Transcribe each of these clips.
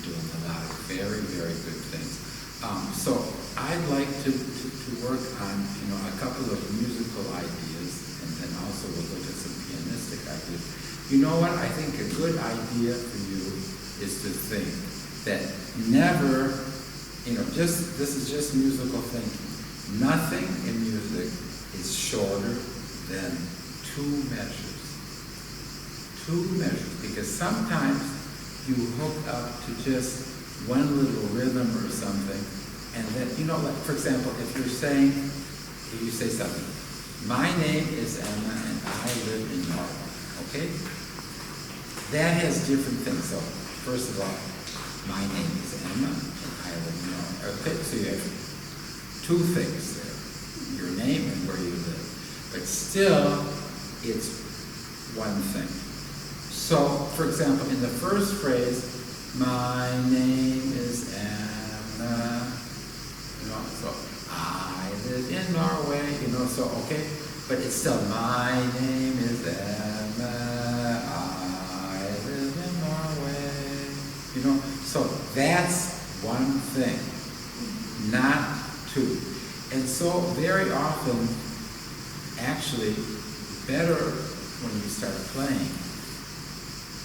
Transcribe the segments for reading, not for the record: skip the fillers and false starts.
doing a lot of very, very good things. So I'd like to work on, a couple of musical ideas, and then also we'll look at some pianistic ideas. You know what? I think a good idea for you is to think that never, this is just musical thinking. Nothing in music is shorter than 2 measures. 2 measures, because sometimes you hook up to just one little rhythm or something, and then, like, for example, if you say something, my name is Emma and I live in Norway, okay? That has different things. So, first of all, my name is Emma and I live in Norway. Okay, so you have 2 things there, your name and where you live. But still, it's one thing. So, for example, in the first phrase, my name is Emma, so I live in Norway, so, okay, but it's still, my name is Emma, I live in Norway, so that's one thing, not 2. And so very often, actually, better when you start playing,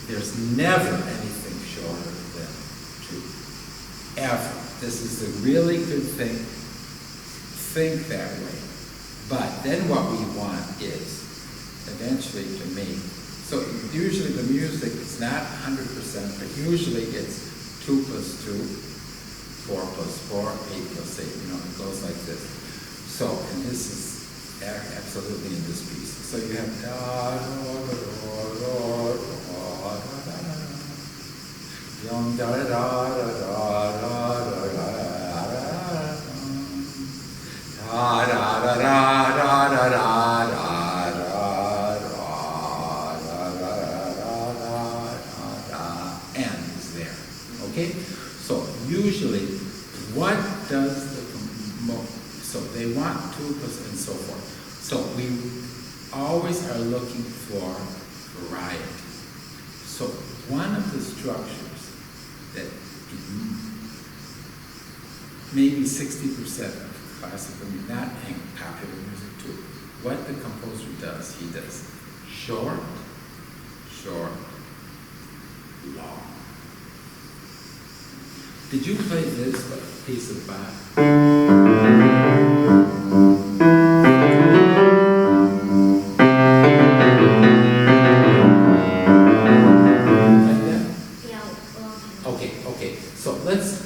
there's never anything shorter than 2, ever. This is the really good thing. Think that way. But then what we want is eventually to make, so usually the music is not 100%, but usually it's 2 plus 2, 4 plus 4, 8 plus 8, it goes like this. So, and this is absolutely in this piece. So you have da, da, da, da, da, da, da, da, da, and is there. Okay? So usually, what does so they want 2 plus and so forth. So we always are looking for variety. So one of the structures that maybe 60% of classical, not in popular music too, what the composer does, he does short, short, long. Did you play this piece of Bach?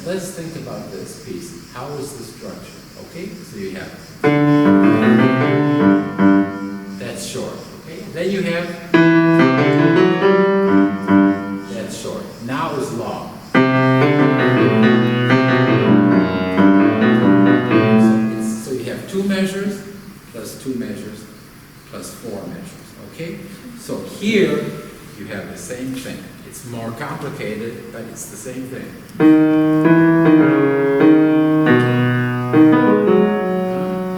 Let's think about this piece. How is the structure? Okay, so you have that's short. Okay, then you have that's short. Now is long. So you have 2 measures plus 2 measures plus 4 measures. Okay, so here you have the same thing. It's more complicated, but it's the same thing.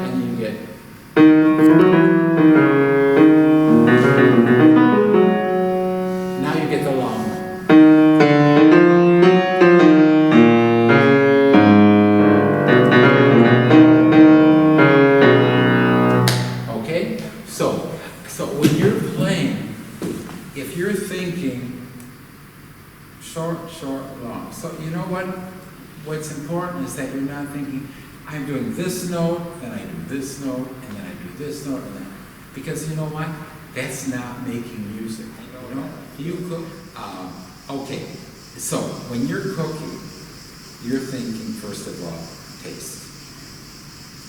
And you get now you get the long one. Okay? So when you're playing, if you're thinking short, short, long. So you know what? What's important is that you're not thinking, I'm doing this note, then I do this note, and then I do this note, and then, because you know what? That's not making music. Do you cook? Okay. So when you're cooking, you're thinking first of all, taste.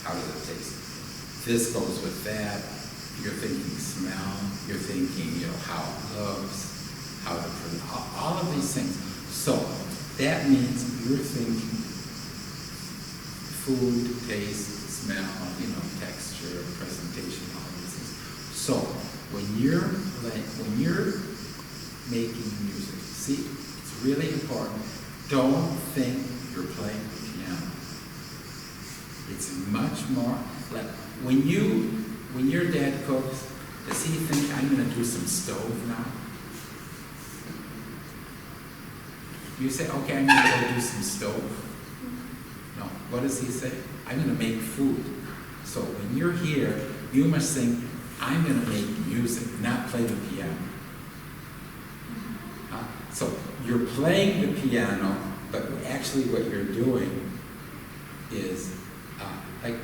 How does it taste? This goes with that. You're thinking smell. You're thinking, how it looks. How to produce, all of these things. So that means you're thinking food, taste, smell, texture, presentation, all of these things. So when you're making music, see, it's really important. Don't think you're playing the piano. It's much more like when your dad cooks, does he think I'm going to do some stove now? You say, okay, I'm going to go do some stove. No, what does he say? I'm going to make food. So when you're here, you must think, I'm going to make music, not play the piano. So you're playing the piano, but actually what you're doing is, like,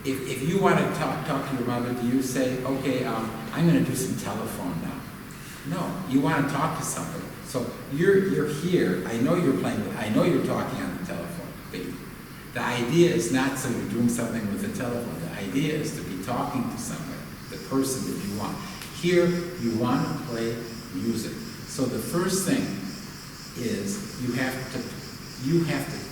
if you want to talk to your mother, do you say, okay, I'm going to do some telephone now? No, you want to talk to somebody. So you're here, I know you're playing, I know you're talking on the telephone, but the idea is not so you're doing something with the telephone. The idea is to be talking to somebody, the person that you want. Here, you want to play music. So the first thing is you have to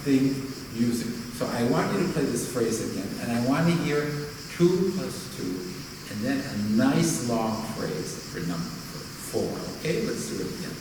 think music. So I want you to play this phrase again, and I want to hear 2 + 2, and then a nice long phrase for number 4. Okay, let's do it again.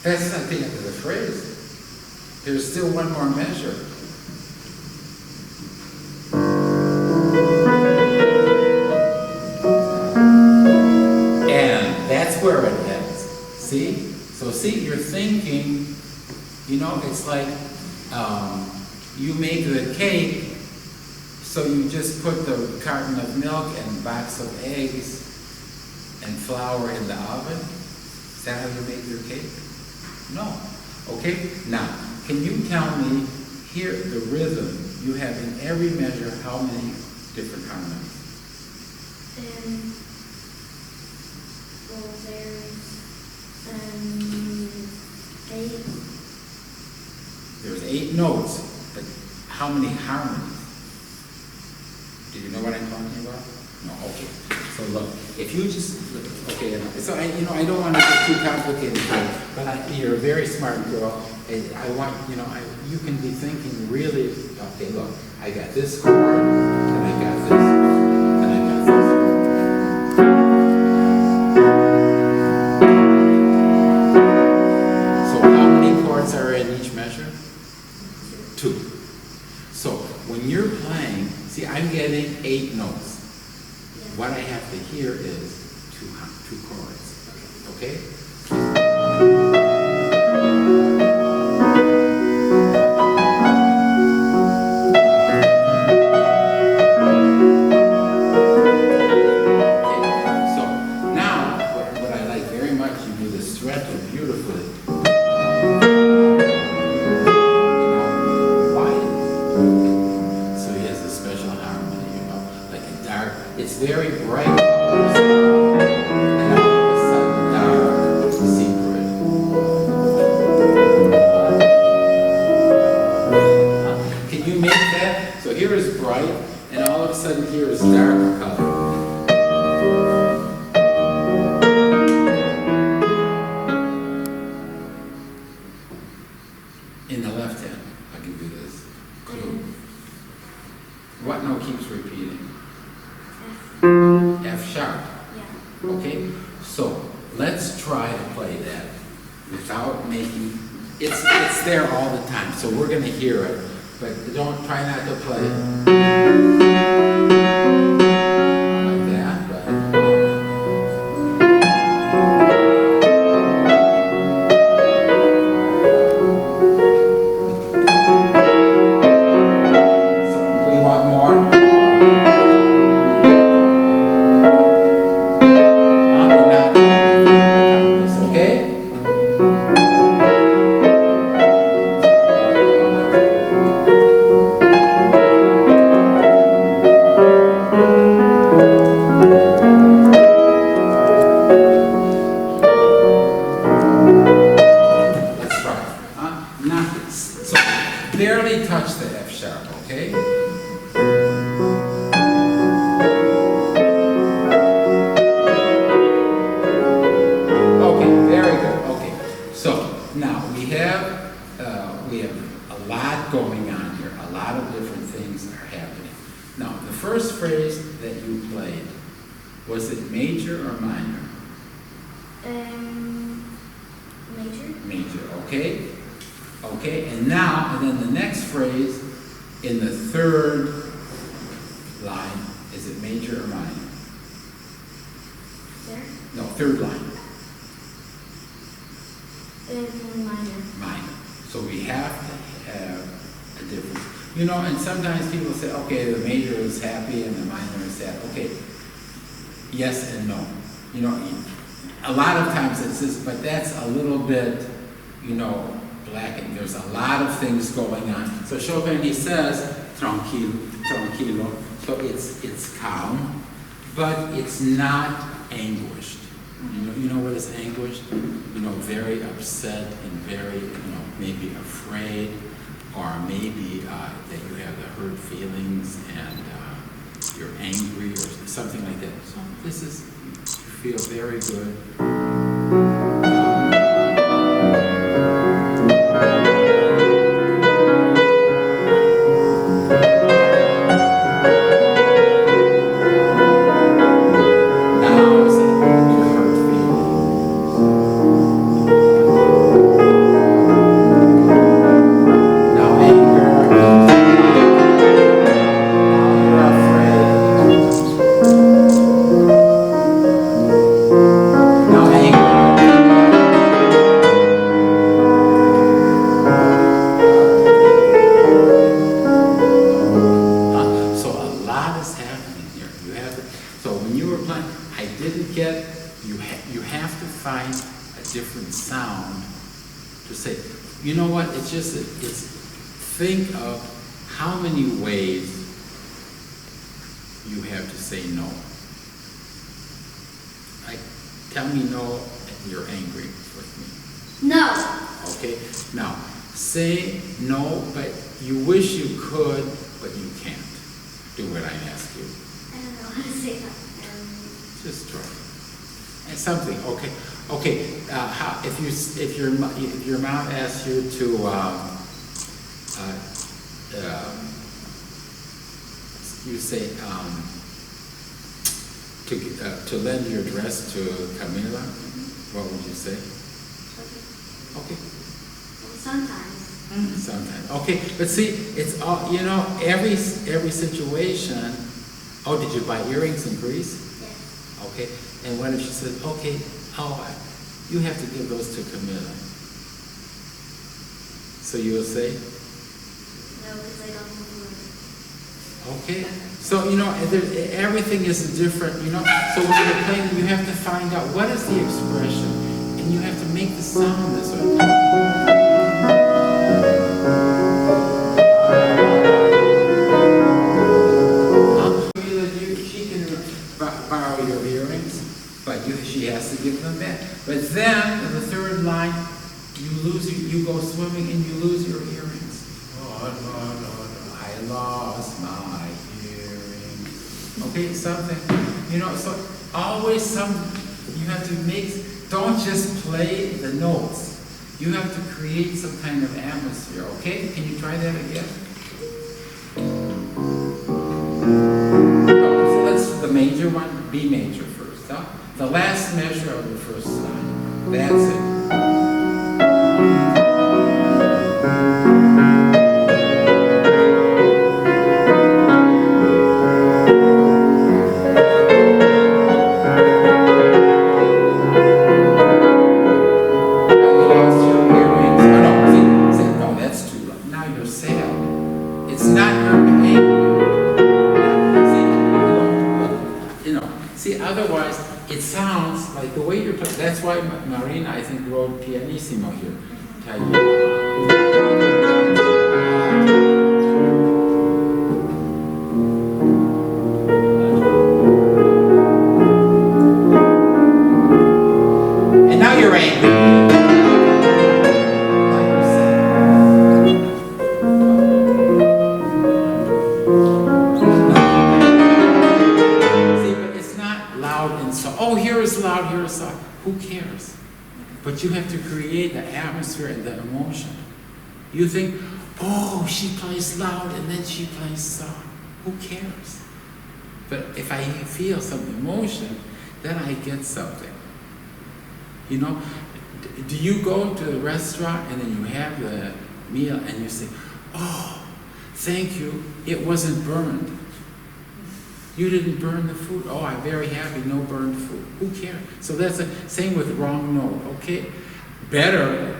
That's not the end of the phrase. There's still one more measure. And that's where it ends. See? So see, you're thinking, you know, it's like you make the cake, so you just put the carton of milk and box of eggs and flour in the oven. Is that how you make your cake? No. Okay? Now, can you tell me, here, the rhythm, you have in every measure how many different harmonies? Well, there's 8. There's 8 notes, but how many harmonies? Do you know what I'm talking about? No, okay. So look, if you just, okay, so I don't want to get too complicated here, but you're a very smart girl, and I want, you can be thinking really, okay, look, I got this chord, and I got this, and I got this. So how many chords are in each measure? 2. So when you're playing, see, I'm getting 8 notes. What I have to hear is 2 chords, okay? So now, what I like very much, you do the stretto beautifully. So he has a special harmony, like a dark, it's very bright colors, and all of a sudden dark, secret. Can you make that? So here is bright, and all of a sudden here is dark color. In the left hand, I'll give you this clue. What note keeps repeating? F sharp. Yeah. Okay? So let's try to play that without making it's there all the time. So we're gonna hear it, but try not to play like that, right? So we want more. Barely touch the F sharp, okay? Okay, very good. Okay, so now we have we have a lot going on here. A lot of different things are happening. Now, the first phrase that you played, was it major or minor? Major. Major, okay. Okay, and then the next phrase in the third line, is it major or minor? There? No, third line. Minor. Minor. So we have to have a difference. You know, and sometimes people say, okay, the major is happy and the minor is sad. Okay, yes and no. You know, a lot of times it's this, but that's a little bit, you know, lacking. There's a lot of things going on. So Chopin, he says, tranquilo. So it's calm, but it's not anguished. You know what is anguished? You know, very upset and very, you know, maybe afraid, or maybe that you have the hurt feelings and you're angry or something like that. So this is, you feel very good. Think of how many ways you have to say no. Like, tell me no and you're angry with me. No. Okay, now say no, but you wish you could, but you can't. Do what I ask you. I don't know how to say that. Just try. And something, okay. Okay, how, if your mom asks you to you say to lend your dress to Camila, what would you say? Okay. Well, sometimes. Sometimes. Okay, but see, it's all, you know, every situation. Oh, did you buy earrings in Greece? Yes. Okay, and what if she says, okay, you have to give those to Camila. So you will say? No, because I don't know. Okay, so you know, everything is different, you know, so when you're playing, you have to find out what is the expression, and you have to make the sound this way. She can borrow your earrings, but she has to give them back. But then, in the third line, you go swimming and you lose your earrings. Oh, no. I lost my hearing. Okay, something, you know, so always you have to don't just play the notes. You have to create some kind of atmosphere, okay? Can you try that again? So that's the major one, B major first, huh? The last measure of the first line. That's it. Otherwise, it sounds like the way you're playing. That's why Marina, I think, wrote Pianissimo here. And now you're angry. Loud, here is loud. Who cares? But you have to create the atmosphere and the emotion. You think, oh, she plays loud and then she plays soft. Who cares? But if I feel some emotion, then I get something. You know, do you go to the restaurant and then you have the meal and you say, oh, thank you, it wasn't burned. You didn't burn the food. Oh, I'm very happy, no burned food. Who cares? So that's the same with wrong note, okay?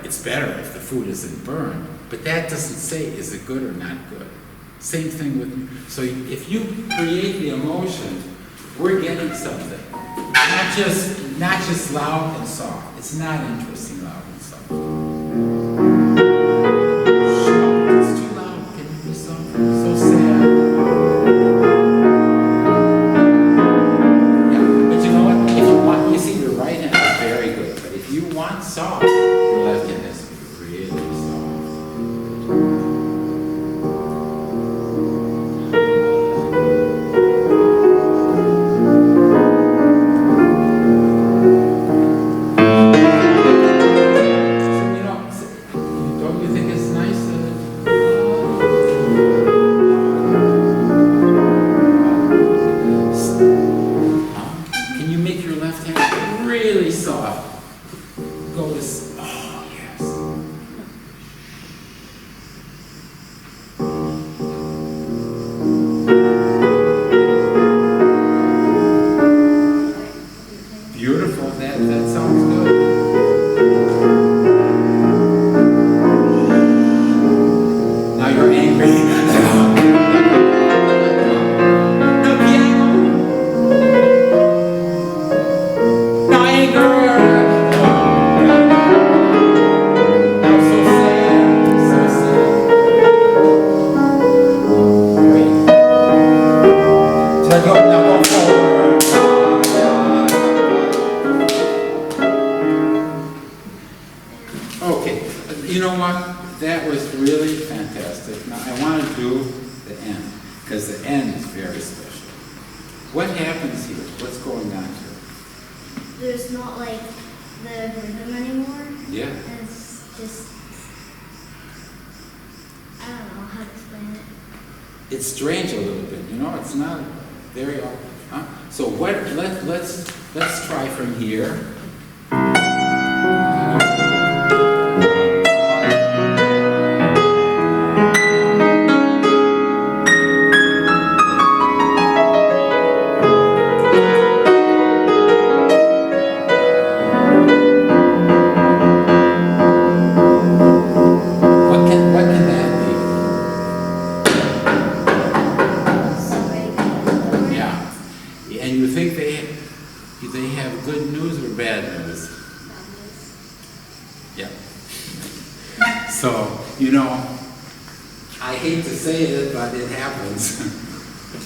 It's better if the food isn't burned, but that doesn't say is it good or not good. Same thing with, so if you create the emotion, we're getting something. Not just loud and soft. It's not interesting, loud and soft. It's too loud. Can you be soft? So sad. Yeah, but you know what? If you want, you see, your right hand is very good. But if you want soft, your left hand has to be really soft. It's strange a little bit, you know. It's not very often. Huh? So let's try from here.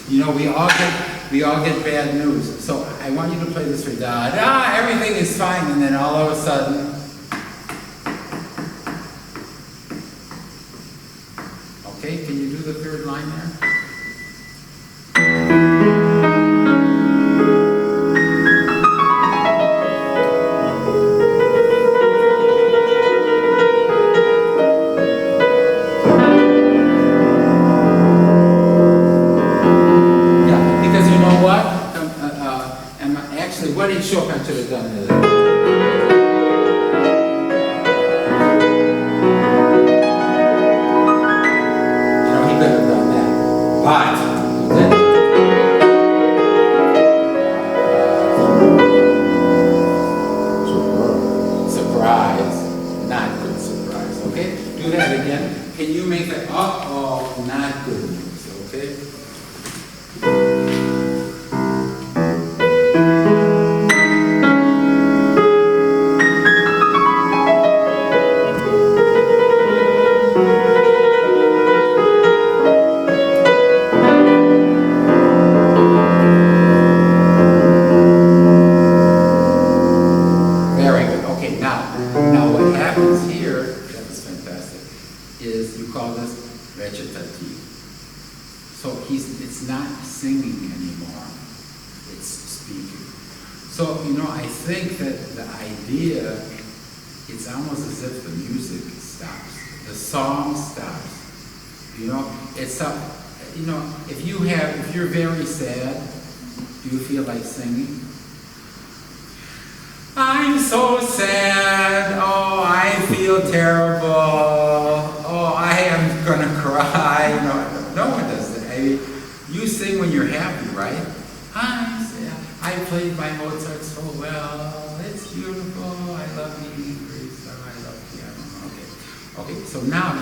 You know, we all get bad news. So I want you to play this for everything is fine, and then all of a sudden, okay, can you do the third line there? What did Chopin should have done with it? You know, he could have done that. But he didn't. Surprise. Not good surprise. Okay? Do that again. Can you make that? Uh-oh, not good news. Okay? It's not singing anymore, it's speaking. So, you know, I think that the idea, it's almost as if the music stops. The song stops. You know, it's a, you know, if you're very sad, do you feel like singing? I'm so sad. Oh, I feel terrible. Oh, I am gonna cry. You know, no one does that. I mean, you sing when you're happy, right? I'm sad. I played my Mozart so well. It's beautiful. I love eating grapes. I love piano. Okay. So now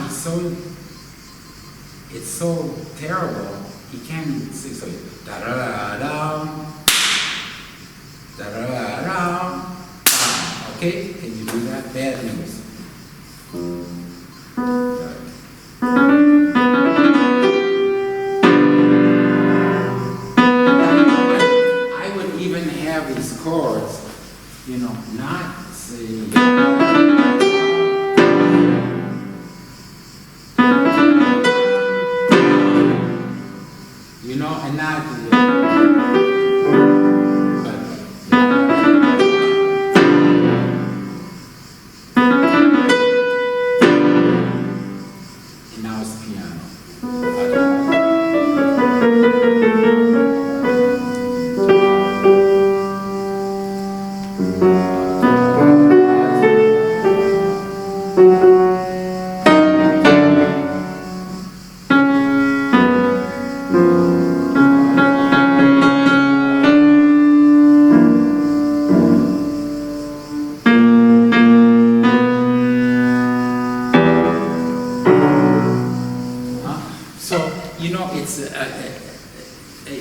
it's so terrible. He can't even sing. So da da da da da da da. Okay, can you do that? Bad news. I would even have these chords, you know, not say. You know, and not do that.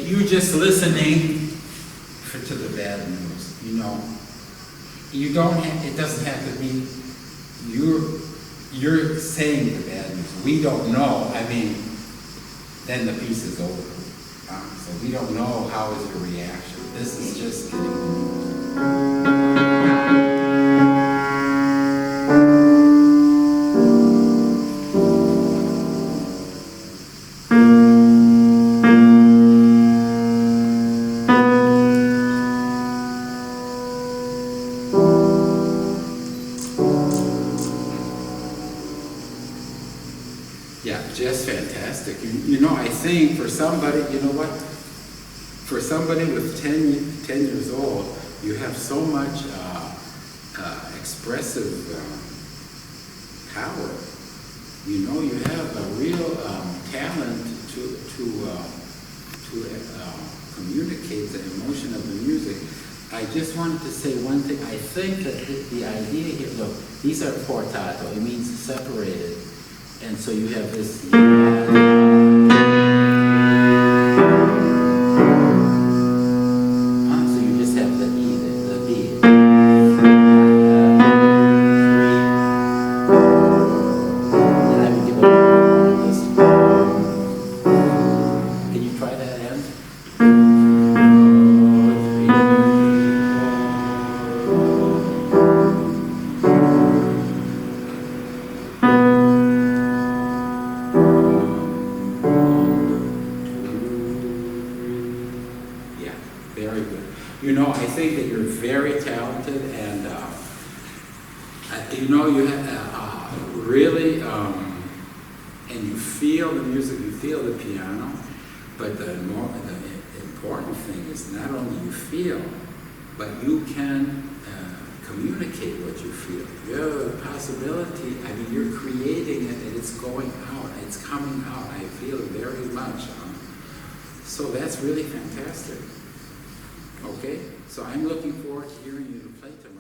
You're just listening to the bad news, you know. You don't have, it doesn't have to be, you're saying the bad news. We don't know, I mean, then the piece is over. So we don't know how is your reaction. This is just getting the news. Yeah, just fantastic. You know, I think for somebody, you know what? For somebody with 10 years old, you have so much expressive power. You know, you have a real talent to communicate the emotion of the music. I just wanted to say one thing. I think that the idea here, look, these are portato. It means separated. And so you have this. So you just have the E, the B. Then I would give it this. Can you try that end? Very good. You know, I think that you're very talented, and you know, you have really, and you feel the music, you feel the piano. But the important thing is not only you feel, but you can communicate what you feel. You have a possibility. I mean, you're creating it, and it's going out. It's coming out. I feel very much. So that's really fantastic. Okay, so I'm looking forward to hearing you play tomorrow.